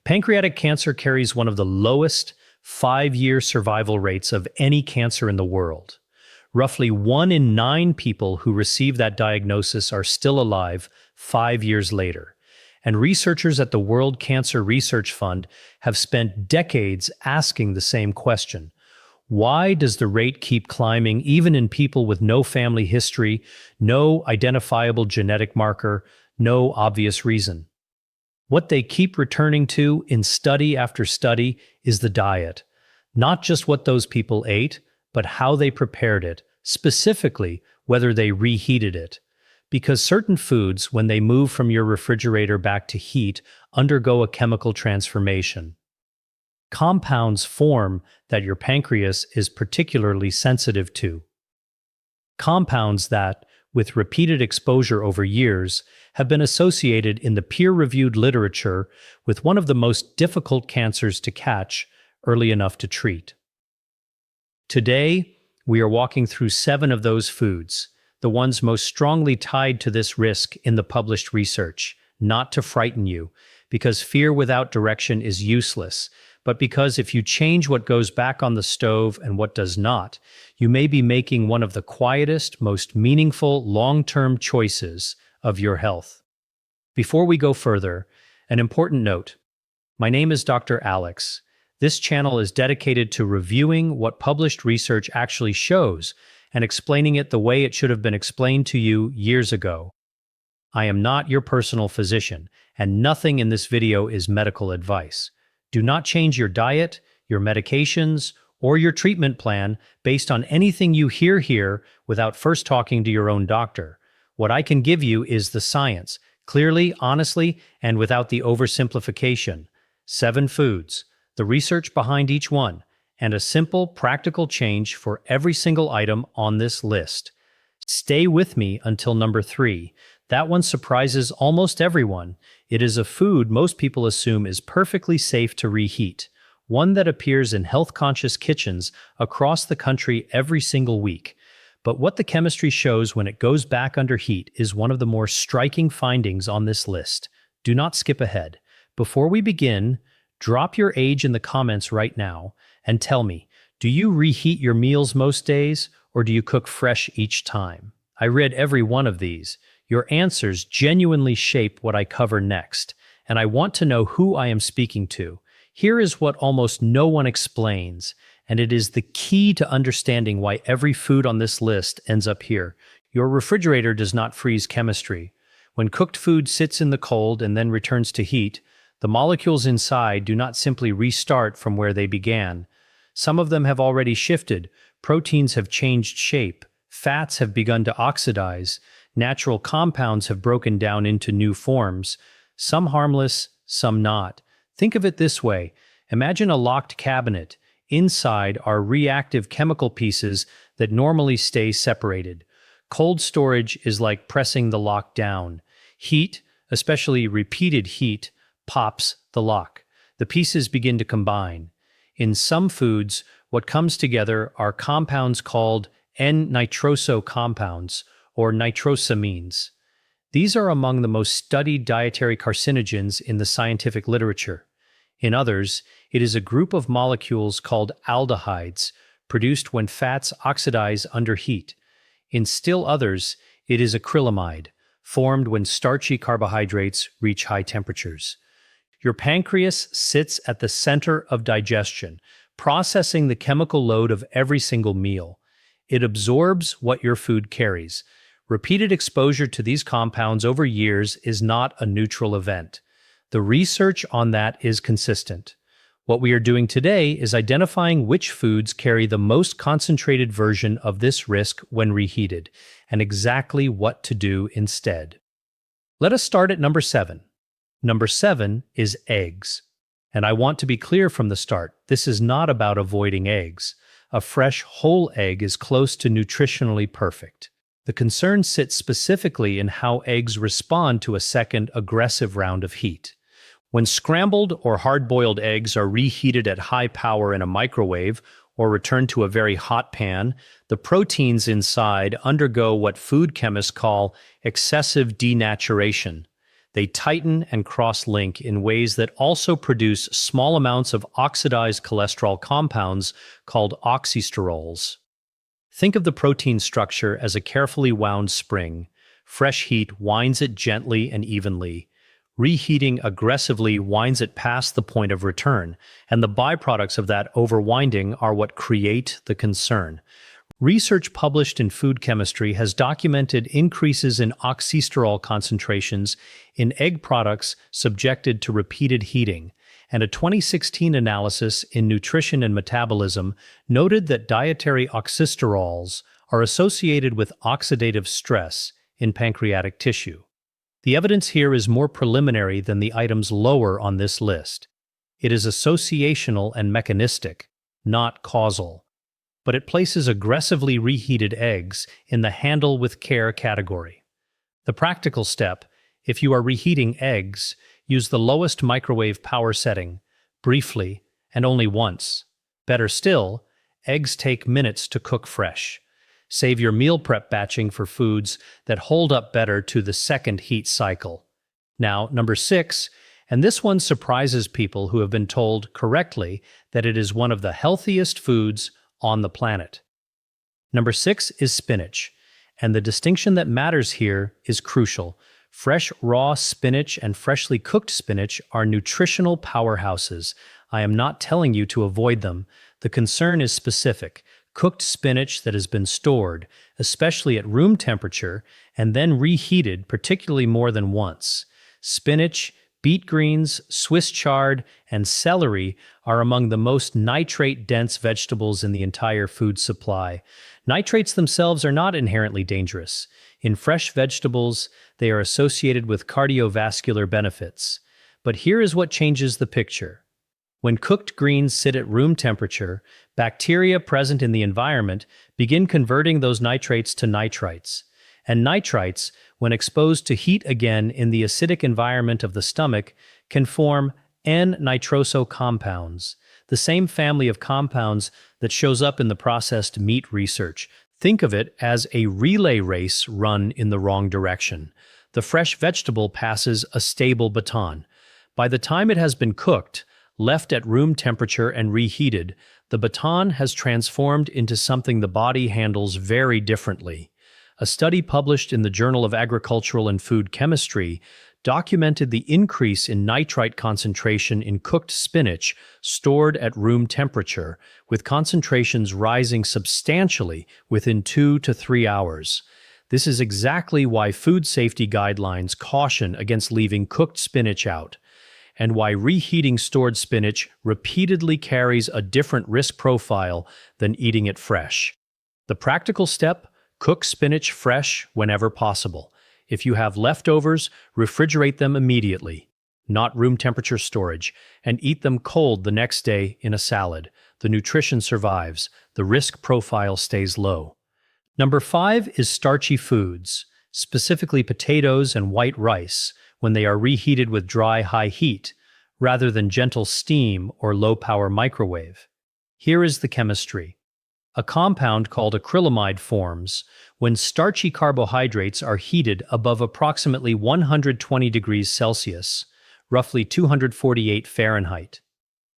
Pancreatic cancer carries one of the lowest 5-year survival rates of any cancer in the world. Roughly 1 in 9 people who receive that diagnosis are still alive 5 years later. And researchers at the World Cancer Research Fund have spent decades asking the same question. Why does the rate keep climbing even in people with no family history, no identifiable genetic marker, no obvious reason? What they keep returning to in study after study is the diet. Not just what those people ate, but how they prepared it, specifically whether they reheated it. Because certain foods, when they move from your refrigerator back to heat, undergo a chemical transformation. Compounds form that your pancreas is particularly sensitive to. Compounds that, with repeated exposure over years, have been associated in the peer-reviewed literature with one of the most difficult cancers to catch early enough to treat. Today, we are walking through 7 of those foods, the ones most strongly tied to this risk in the published research, not to frighten you, because fear without direction is useless, but because if you change what goes back on the stove and what does not, you may be making one of the quietest, most meaningful long-term choices of your health. Before we go further, an important note. My name is Dr. Alex. This channel is dedicated to reviewing what published research actually shows and explaining it the way it should have been explained to you years ago. I am not your personal physician, and nothing in this video is medical advice. Do not change your diet, your medications, or your treatment plan based on anything you hear here without first talking to your own doctor. What I can give you is the science, clearly, honestly, and without the oversimplification. 7 foods, the research behind each one, and a simple, practical change for every single item on this list. Stay with me until number 3. That one surprises almost everyone. It is a food most people assume is perfectly safe to reheat, one that appears in health-conscious kitchens across the country every single week. But what the chemistry shows when it goes back under heat is one of the more striking findings on this list. Do not skip ahead. Before we begin, drop your age in the comments right now and tell me, do you reheat your meals most days, or do you cook fresh each time? I read every one of these. Your answers genuinely shape what I cover next, and I want to know who I am speaking to. Here is what almost no one explains, and it is the key to understanding why every food on this list ends up here. Your refrigerator does not freeze chemistry. When cooked food sits in the cold and then returns to heat, the molecules inside do not simply restart from where they began. Some of them have already shifted. Proteins have changed shape. Fats have begun to oxidize. Natural compounds have broken down into new forms, some harmless, some not. Think of it this way. Imagine a locked cabinet. Inside are reactive chemical pieces that normally stay separated. Cold storage is like pressing the lock down. Heat, especially repeated heat, pops the lock. The pieces begin to combine. In some foods, what comes together are compounds called N-nitroso compounds, or nitrosamines. These are among the most studied dietary carcinogens in the scientific literature. In others, it is a group of molecules called aldehydes, produced when fats oxidize under heat. In still others, it is acrylamide, formed when starchy carbohydrates reach high temperatures. Your pancreas sits at the center of digestion, processing the chemical load of every single meal. It absorbs what your food carries. Repeated exposure to these compounds over years is not a neutral event. The research on that is consistent. What we are doing today is identifying which foods carry the most concentrated version of this risk when reheated, and exactly what to do instead. Let us start at number 7. Number 7 is eggs. And I want to be clear from the start, this is not about avoiding eggs. A fresh, whole egg is close to nutritionally perfect. The concern sits specifically in how eggs respond to a second aggressive round of heat. When scrambled or hard-boiled eggs are reheated at high power in a microwave or returned to a very hot pan, the proteins inside undergo what food chemists call excessive denaturation. They tighten and cross-link in ways that also produce small amounts of oxidized cholesterol compounds called oxysterols. Think of the protein structure as a carefully wound spring. Fresh heat winds it gently and evenly. Reheating aggressively winds it past the point of return, and the byproducts of that overwinding are what create the concern. Research published in Food Chemistry has documented increases in oxysterol concentrations in egg products subjected to repeated heating, and a 2016 analysis in Nutrition and Metabolism noted that dietary oxysterols are associated with oxidative stress in pancreatic tissue. The evidence here is more preliminary than the items lower on this list. It is associational and mechanistic, not causal. But it places aggressively reheated eggs in the handle with care category. The practical step: if you are reheating eggs, use the lowest microwave power setting, briefly, and only once. Better still, eggs take minutes to cook fresh. Save your meal prep batching for foods that hold up better to the second heat cycle. Now, number 6, and this one surprises people who have been told correctly that it is one of the healthiest foods on the planet. Number 6 is spinach, and the distinction that matters here is crucial. Fresh, raw spinach and freshly cooked spinach are nutritional powerhouses. I am not telling you to avoid them. The concern is specific. Cooked spinach that has been stored, especially at room temperature, and then reheated, particularly more than once. Spinach, beet greens, Swiss chard, and celery are among the most nitrate-dense vegetables in the entire food supply. Nitrates themselves are not inherently dangerous. In fresh vegetables, they are associated with cardiovascular benefits. But here is what changes the picture. When cooked greens sit at room temperature, bacteria present in the environment begin converting those nitrates to nitrites. And nitrites, when exposed to heat again in the acidic environment of the stomach, can form N-nitroso compounds, the same family of compounds that shows up in the processed meat research. Think of it as a relay race run in the wrong direction. The fresh vegetable passes a stable baton. By the time it has been cooked, left at room temperature and reheated, the baton has transformed into something the body handles very differently. A study published in the Journal of Agricultural and Food Chemistry documented the increase in nitrite concentration in cooked spinach stored at room temperature, with concentrations rising substantially within 2 to 3 hours. This is exactly why food safety guidelines caution against leaving cooked spinach out, and why reheating stored spinach repeatedly carries a different risk profile than eating it fresh. The practical step: cook spinach fresh whenever possible. If you have leftovers, refrigerate them immediately, not room temperature storage, and eat them cold the next day in a salad. The nutrition survives, the risk profile stays low. Number 5 is starchy foods, specifically potatoes and white rice, when they are reheated with dry, high heat, rather than gentle steam or low-power microwave. Here is the chemistry. A compound called acrylamide forms when starchy carbohydrates are heated above approximately 120 degrees Celsius, roughly 248 Fahrenheit.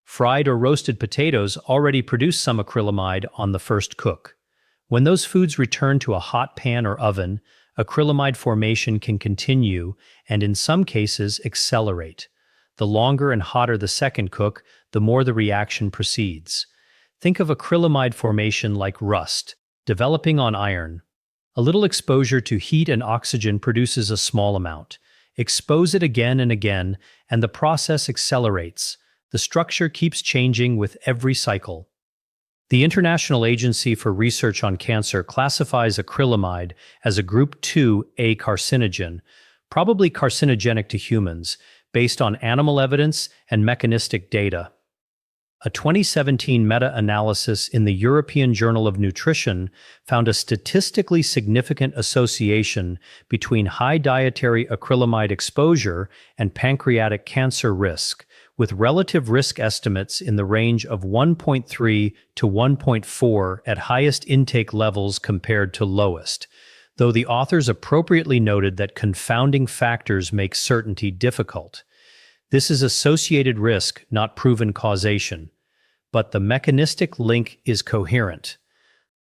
Fried or roasted potatoes already produce some acrylamide on the first cook. When those foods return to a hot pan or oven, acrylamide formation can continue and in some cases accelerate. The longer and hotter the second cook, the more the reaction proceeds. Think of acrylamide formation like rust, developing on iron. A little exposure to heat and oxygen produces a small amount. Expose it again and again, and the process accelerates. The structure keeps changing with every cycle. The International Agency for Research on Cancer classifies acrylamide as a Group 2A carcinogen, probably carcinogenic to humans, based on animal evidence and mechanistic data. A 2017 meta-analysis in the European Journal of Nutrition found a statistically significant association between high dietary acrylamide exposure and pancreatic cancer risk, with relative risk estimates in the range of 1.3 to 1.4 at highest intake levels compared to lowest. though the authors appropriately noted that confounding factors make certainty difficult. This is associated risk, not proven causation, but the mechanistic link is coherent.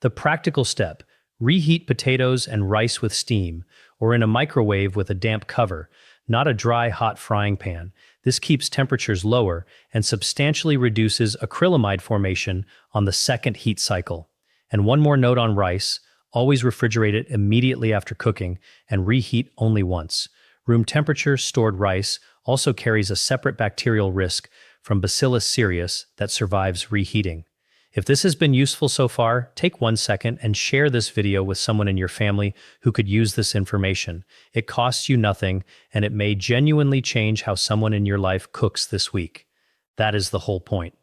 The practical step: reheat potatoes and rice with steam, or in a microwave with a damp cover, not a dry, hot frying pan. This keeps temperatures lower and substantially reduces acrylamide formation on the second heat cycle. And one more note on rice: always refrigerate it immediately after cooking and reheat only once. Room temperature stored rice also carries a separate bacterial risk from Bacillus cereus that survives reheating. If this has been useful so far, take 1 second and share this video with someone in your family who could use this information. It costs you nothing, and it may genuinely change how someone in your life cooks this week. That is the whole point.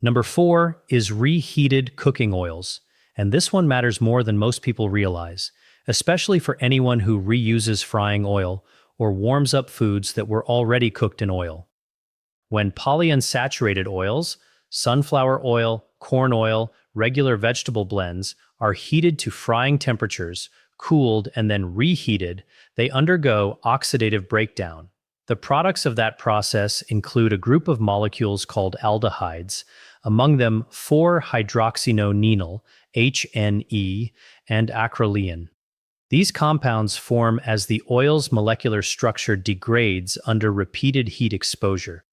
Number 4 is reheated cooking oils, and this one matters more than most people realize, especially for anyone who reuses frying oil or warms up foods that were already cooked in oil. When polyunsaturated oils, sunflower oil, corn oil, regular vegetable blends, are heated to frying temperatures, cooled, and then reheated, they undergo oxidative breakdown. The products of that process include a group of molecules called aldehydes, among them 4-hydroxynonenal, HNE, and acrolein. These compounds form as the oil's molecular structure degrades under repeated heat exposure.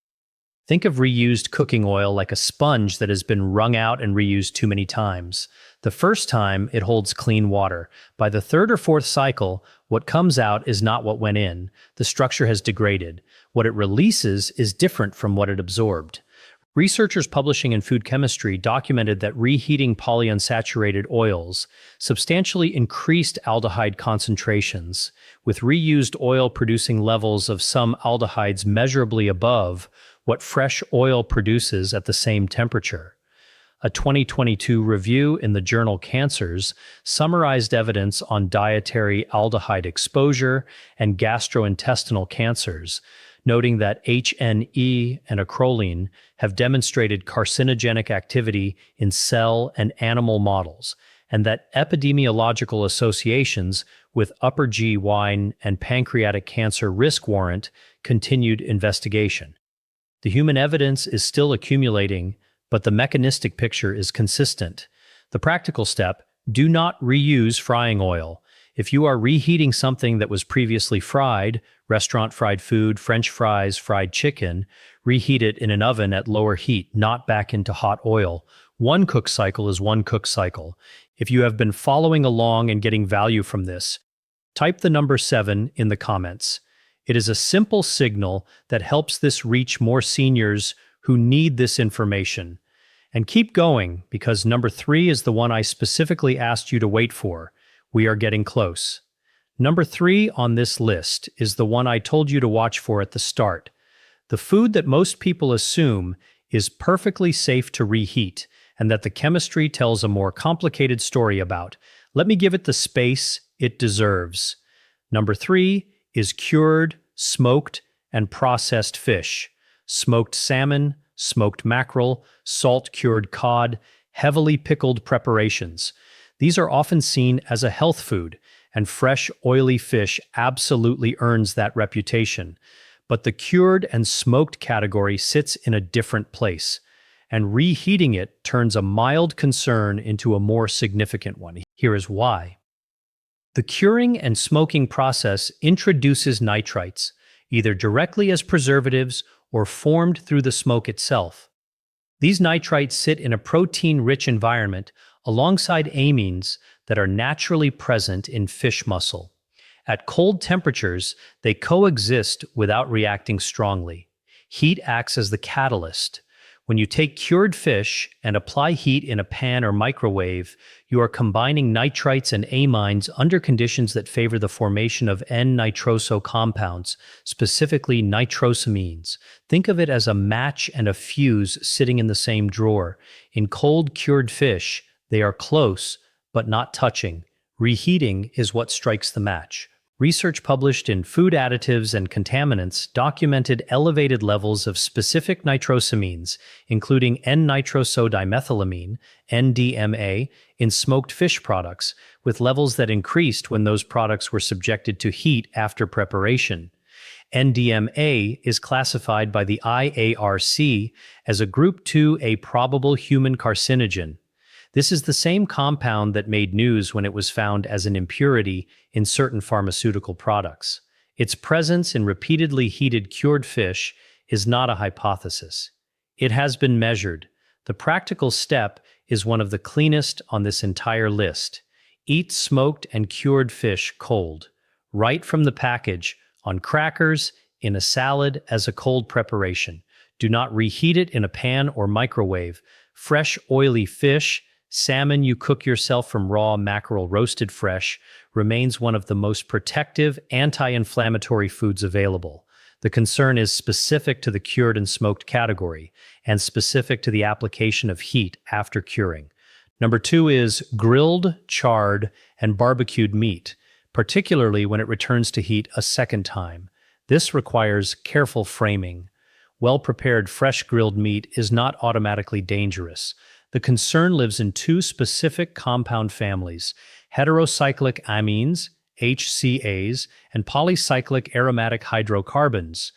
Think of reused cooking oil like a sponge that has been wrung out and reused too many times. The first time, it holds clean water. By the third or fourth cycle, what comes out is not what went in. The structure has degraded. What it releases is different from what it absorbed. Researchers publishing in food chemistry documented that reheating polyunsaturated oils substantially increased aldehyde concentrations, with reused oil producing levels of some aldehydes measurably above what fresh oil produces at the same temperature. A 2022 review in the journal Cancers summarized evidence on dietary aldehyde exposure and gastrointestinal cancers, noting that HNE and acrolein have demonstrated carcinogenic activity in cell and animal models, and that epidemiological associations with upper GYN and pancreatic cancer risk warrant continued investigation. The human evidence is still accumulating, but the mechanistic picture is consistent. The practical step: do not reuse frying oil. If you are reheating something that was previously fried, restaurant fried food, French fries, fried chicken, reheat it in an oven at lower heat, not back into hot oil. One cook cycle is one cook cycle. If you have been following along and getting value from this, type the number 7 in the comments. It is a simple signal that helps this reach more seniors who need this information. And keep going, because number 3 is the one I specifically asked you to wait for. We are getting close. Number 3 on this list is the one I told you to watch for at the start. The food that most people assume is perfectly safe to reheat, and that the chemistry tells a more complicated story about. Let me give it the space it deserves. Number 3 is cured, smoked, and processed fish. Smoked salmon, smoked mackerel, salt-cured cod, heavily pickled preparations. These are often seen as a health food, and fresh, oily fish absolutely earns that reputation. But the cured and smoked category sits in a different place, and reheating it turns a mild concern into a more significant one. Here is why. The curing and smoking process introduces nitrites, either directly as preservatives or formed through the smoke itself. These nitrites sit in a protein-rich environment alongside amines that are naturally present in fish muscle. At cold temperatures, they coexist without reacting strongly. Heat acts as the catalyst. When you take cured fish and apply heat in a pan or microwave, you are combining nitrites and amines under conditions that favor the formation of N-nitroso compounds, specifically nitrosamines. Think of it as a match and a fuse sitting in the same drawer. In cold cured fish, they are close, but not touching. Reheating is what strikes the match. Research published in Food Additives and Contaminants documented elevated levels of specific nitrosamines, including N-nitrosodimethylamine, NDMA, in smoked fish products, with levels that increased when those products were subjected to heat after preparation. NDMA is classified by the IARC as a Group 2A probable human carcinogen. This is the same compound that made news when it was found as an impurity in certain pharmaceutical products. Its presence in repeatedly heated cured fish is not a hypothesis. It has been measured. The practical step is one of the cleanest on this entire list. Eat smoked and cured fish cold, right from the package, on crackers, in a salad as a cold preparation. Do not reheat it in a pan or microwave. Fresh, oily fish, salmon you cook yourself from raw mackerel roasted fresh, remains one of the most protective, anti-inflammatory foods available. The concern is specific to the cured and smoked category, and specific to the application of heat after curing. Number 2 is grilled, charred, and barbecued meat, particularly when it returns to heat a second time. This requires careful framing. Well-prepared fresh grilled meat is not automatically dangerous. The concern lives in two specific compound families: heterocyclic amines, HCAs, and polycyclic aromatic hydrocarbons,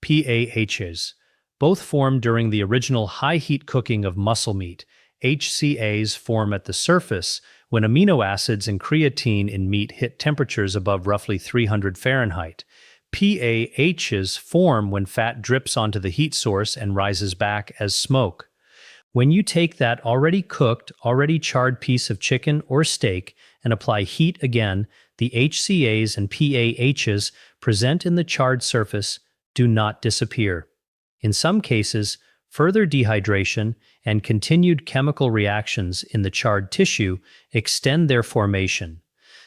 PAHs. Both formed during the original high-heat cooking of muscle meat. HCAs form at the surface when amino acids and creatine in meat hit temperatures above roughly 300 Fahrenheit. PAHs form when fat drips onto the heat source and rises back as smoke. When you take that already cooked, already charred piece of chicken or steak and apply heat again, the HCAs and PAHs present in the charred surface do not disappear. In some cases, further dehydration and continued chemical reactions in the charred tissue extend their formation.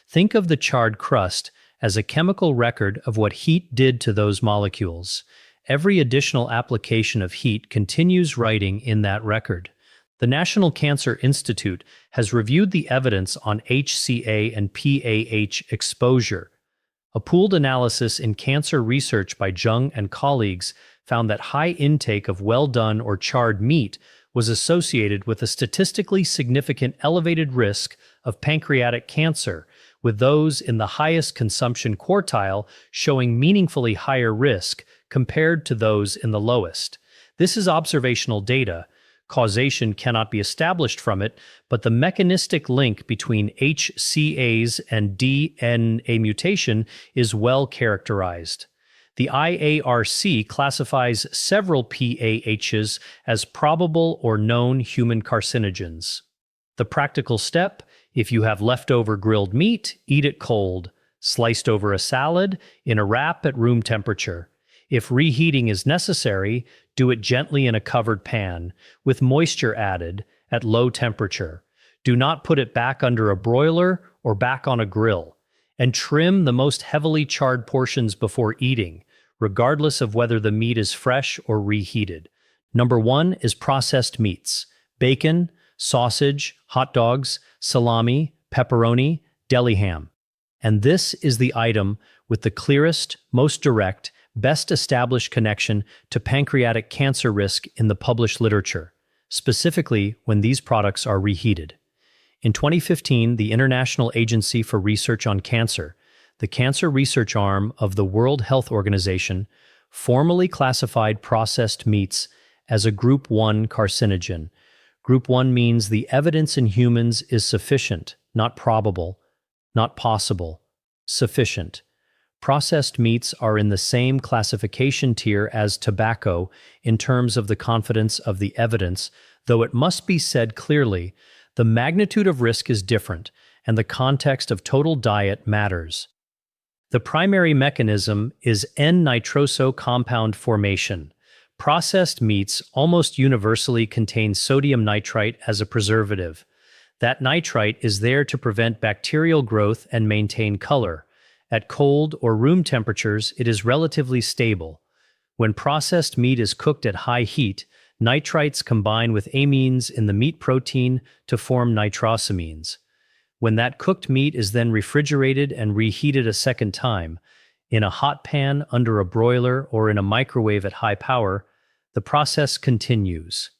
Think of the charred crust as a chemical record of what heat did to those molecules. Every additional application of heat continues writing in that record. The National Cancer Institute has reviewed the evidence on HCA and PAH exposure. A pooled analysis in cancer research by Jung and colleagues found that high intake of well-done or charred meat was associated with a statistically significant elevated risk of pancreatic cancer, with those in the highest consumption quartile showing meaningfully higher risk compared to those in the lowest. This is observational data. Causation cannot be established from it, but the mechanistic link between HCAs and DNA mutation is well characterized. The IARC classifies several PAHs as probable or known human carcinogens. The practical step: if you have leftover grilled meat, eat it cold, sliced over a salad, in a wrap at room temperature. If reheating is necessary, do it gently in a covered pan, with moisture added, at low temperature. Do not put it back under a broiler or back on a grill. And trim the most heavily charred portions before eating, regardless of whether the meat is fresh or reheated. Number 1 is processed meats: bacon, sausage, hot dogs, salami, pepperoni, deli ham. And this is the item with the clearest, most direct, best established connection to pancreatic cancer risk in the published literature, specifically when these products are reheated. In 2015, the International Agency for Research on Cancer, the cancer research arm of the World Health Organization, formally classified processed meats as a Group 1 carcinogen. Group 1 means the evidence in humans is sufficient, not probable, not possible, sufficient. Processed meats are in the same classification tier as tobacco in terms of the confidence of the evidence, though it must be said clearly, the magnitude of risk is different, and the context of total diet matters. The primary mechanism is N-nitroso compound formation. Processed meats almost universally contain sodium nitrite as a preservative. That nitrite is there to prevent bacterial growth and maintain color. At cold or room temperatures, it is relatively stable. When processed meat is cooked at high heat, nitrites combine with amines in the meat protein to form nitrosamines. When that cooked meat is then refrigerated and reheated a second time, in a hot pan, under a broiler, or in a microwave at high power, the process continues.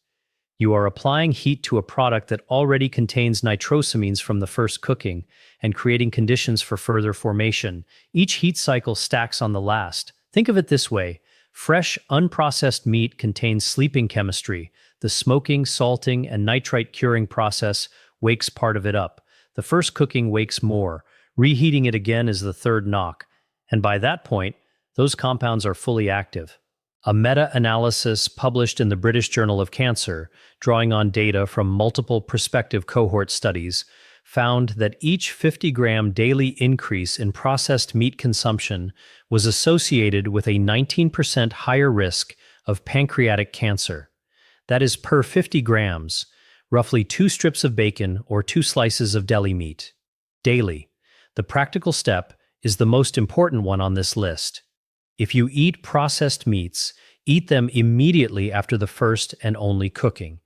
You are applying heat to a product that already contains nitrosamines from the first cooking and creating conditions for further formation. Each heat cycle stacks on the last. Think of it this way. Fresh, unprocessed meat contains sleeping chemistry. The smoking, salting, and nitrite curing process wakes part of it up. The first cooking wakes more. Reheating it again is the third knock. And by that point, those compounds are fully active. A meta-analysis published in the British Journal of Cancer, drawing on data from multiple prospective cohort studies, found that each 50-gram daily increase in processed meat consumption was associated with a 19% higher risk of pancreatic cancer. That is per 50 grams, roughly 2 strips of bacon or 2 slices of deli meat. Daily. The practical step is the most important one on this list. If you eat processed meats, eat them immediately after the first and only cooking.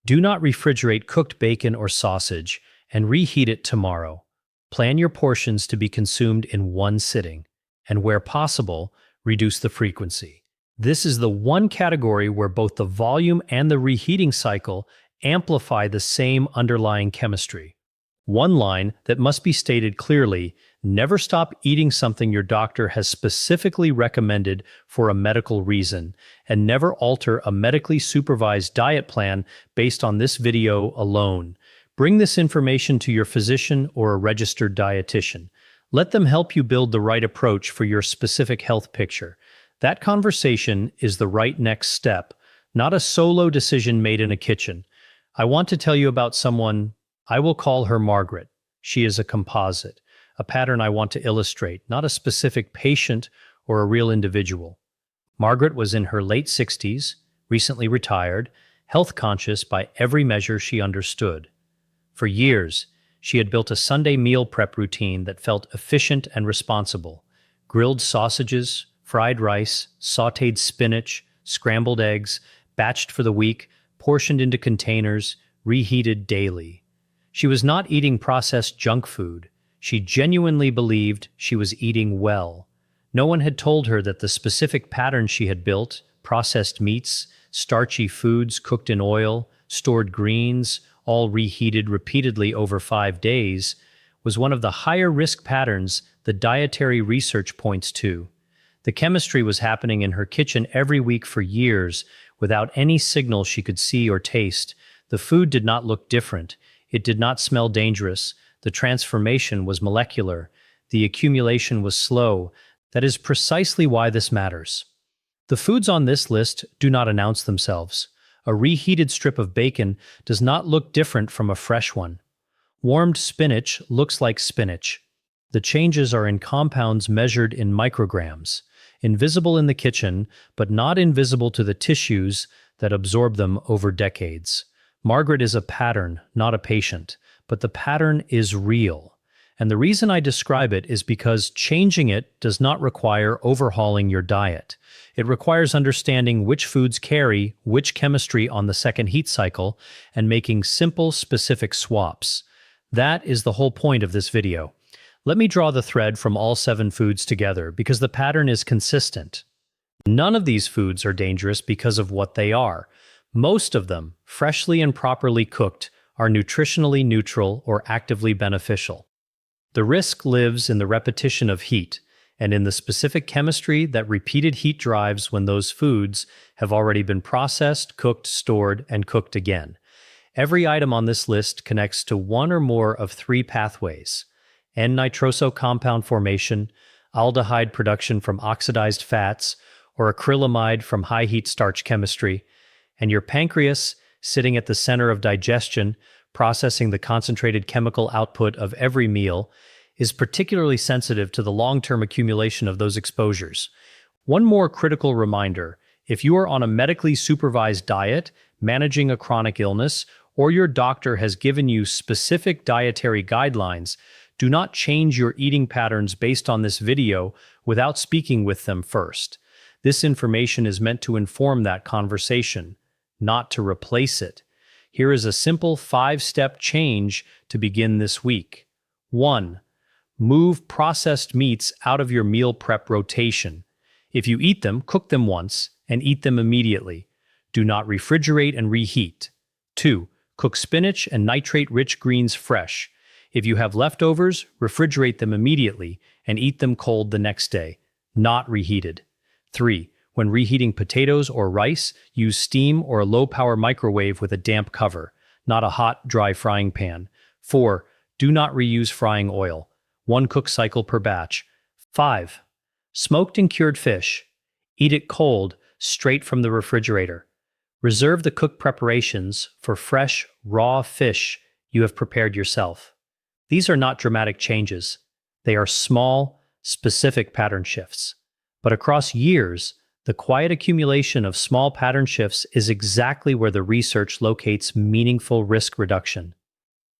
Do not refrigerate cooked bacon or sausage and reheat it tomorrow. Plan your portions to be consumed in one sitting, and where possible, reduce the frequency. This is the one category where both the volume and the reheating cycle amplify the same underlying chemistry. One line that must be stated clearly: never stop eating something your doctor has specifically recommended for a medical reason, and never alter a medically supervised diet plan based on this video alone. Bring this information to your physician or a registered dietitian. Let them help you build the right approach for your specific health picture. That conversation is the right next step, not a solo decision made in a kitchen. I want to tell you about someone. I will call her Margaret. She is a composite, a pattern I want to illustrate, not a specific patient or a real individual. Margaret was in her late 60s, recently retired, health conscious by every measure she understood. For years, she had built a Sunday meal prep routine that felt efficient and responsible. Grilled sausages, fried rice, sautéed spinach, scrambled eggs, batched for the week, portioned into containers, reheated daily. She was not eating processed junk food. She genuinely believed she was eating well. No one had told her that the specific pattern she had built, processed meats, starchy foods cooked in oil, stored greens, all reheated repeatedly over 5 days, was one of the higher risk patterns the dietary research points to. The chemistry was happening in her kitchen every week for years without any signal she could see or taste. The food did not look different. It did not smell dangerous. The transformation was molecular. The accumulation was slow. That is precisely why this matters. The foods on this list do not announce themselves. A reheated strip of bacon does not look different from a fresh one. Warmed spinach looks like spinach. The changes are in compounds measured in micrograms, invisible in the kitchen, but not invisible to the tissues that absorb them over decades. Margaret is a pattern, not a patient, but the pattern is real. And the reason I describe it is because changing it does not require overhauling your diet. It requires understanding which foods carry which chemistry on the second heat cycle and making simple, specific swaps. That is the whole point of this video. Let me draw the thread from all 7 foods together because the pattern is consistent. None of these foods are dangerous because of what they are. Most of them, freshly and properly cooked, are nutritionally neutral or actively beneficial. The risk lives in the repetition of heat and in the specific chemistry that repeated heat drives when those foods have already been processed, cooked, stored, and cooked again. Every item on this list connects to one or more of 3 pathways: N-nitroso compound formation, aldehyde production from oxidized fats, or acrylamide from high-heat starch chemistry, and your pancreas, sitting at the center of digestion, processing the concentrated chemical output of every meal, is particularly sensitive to the long-term accumulation of those exposures. One more critical reminder: if you are on a medically supervised diet, managing a chronic illness, or your doctor has given you specific dietary guidelines, do not change your eating patterns based on this video without speaking with them first. This information is meant to inform that conversation, not to replace it. Here is a simple 5-step change to begin this week. 1. Move processed meats out of your meal prep rotation. If you eat them, cook them once and eat them immediately. Do not refrigerate and reheat. 2. Cook spinach and nitrate-rich greens fresh. If you have leftovers, refrigerate them immediately and eat them cold the next day, not reheated. 3. When reheating potatoes or rice, use steam or a low-power microwave with a damp cover, not a hot, dry frying pan. 4. Do not reuse frying oil. 1 cook cycle per batch. 5. Smoked and cured fish. Eat it cold, straight from the refrigerator. Reserve the cooked preparations for fresh, raw fish you have prepared yourself. These are not dramatic changes. They are small, specific pattern shifts. But across years, the quiet accumulation of small pattern shifts is exactly where the research locates meaningful risk reduction.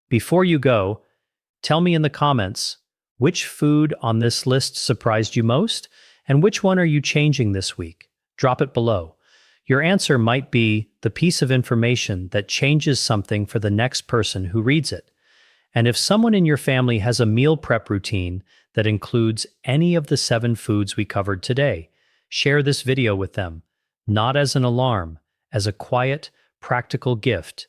Before you go, tell me in the comments, which food on this list surprised you most, and which one are you changing this week? Drop it below. Your answer might be the piece of information that changes something for the next person who reads it. And if someone in your family has a meal prep routine that includes any of the 7 foods we covered today, share this video with them, not as an alarm, as a quiet, practical gift.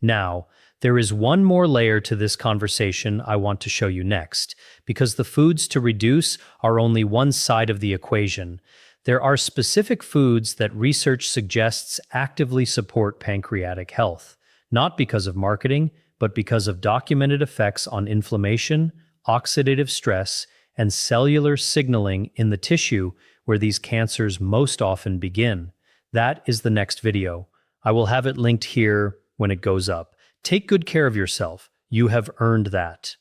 Now, there is one more layer to this conversation I want to show you next, because the foods to reduce are only one side of the equation. There are specific foods that research suggests actively support pancreatic health, not because of marketing, but because of documented effects on inflammation, oxidative stress, and cellular signaling in the tissue where these cancers most often begin. That is the next video. I will have it linked here when it goes up. Take good care of yourself. You have earned that.